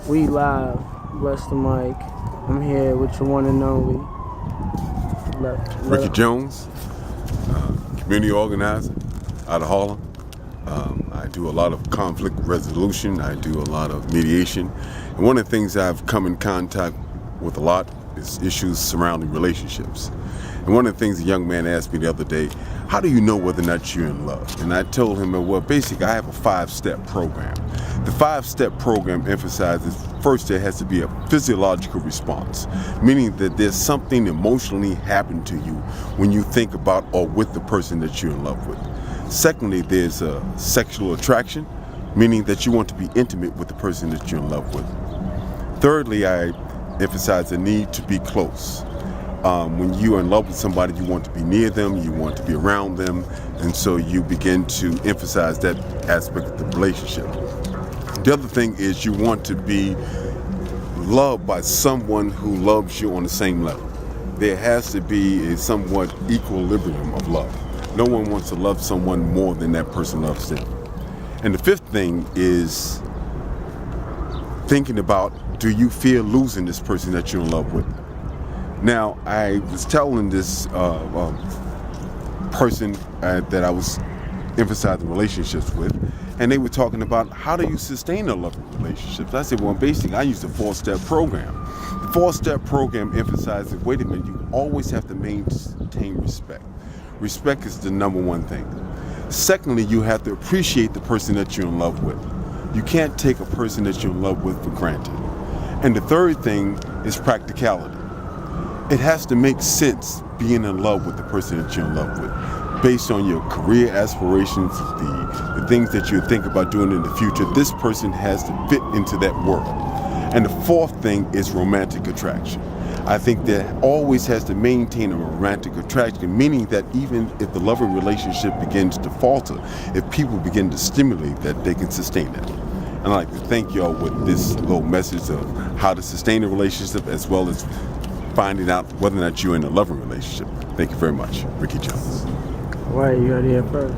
We live, bless the mic. I'm here with your one and only Ricky Jones, community organizer out of Harlem. I do a lot of conflict resolution. I do a lot of mediation. And one of the things I've come in contact with a lot is issues surrounding relationships. And one of the things a young man asked me the other day, how do you know whether or not you're in love? And I told him, well, basically I have a 5-step program. The 5-step program emphasizes, first, there has to be a physiological response, meaning that there's something emotionally happened to you when you think about or with the person that you're in love with. Secondly, there's a sexual attraction, meaning that you want to be intimate with the person that you're in love with. Thirdly, I emphasize the need to be close. When you are in love with somebody, you want to be near them, you want to be around them, and so you begin to emphasize that aspect of the relationship. The other thing is you want to be loved by someone who loves you on the same level. There has to be a somewhat equilibrium of love. No one wants to love someone more than that person loves them. And the fifth thing is thinking about, do you fear losing this person that you're in love with? Now, I was telling this person that I was emphasizing relationships with, and they were talking about how do you sustain a loving relationship. I said, well, basically, I use the 4-step program. The 4-step program emphasizes, wait a minute, you always have to maintain respect. Respect is the number one thing. Secondly, you have to appreciate the person that you're in love with. You can't take a person that you're in love with for granted. And the third thing is practicality. It has to make sense being in love with the person that you're in love with. Based on your career aspirations, the things that you think about doing in the future, this person has to fit into that world. And the fourth thing is romantic attraction. I think that always has to maintain a romantic attraction, meaning that even if the loving relationship begins to falter, if people begin to stimulate that, they can sustain it. And I'd like to thank y'all with this little message of how to sustain a relationship as well as finding out whether or not you're in a loving relationship. Thank you very much. Ricky Jones. All right, you heard it here first.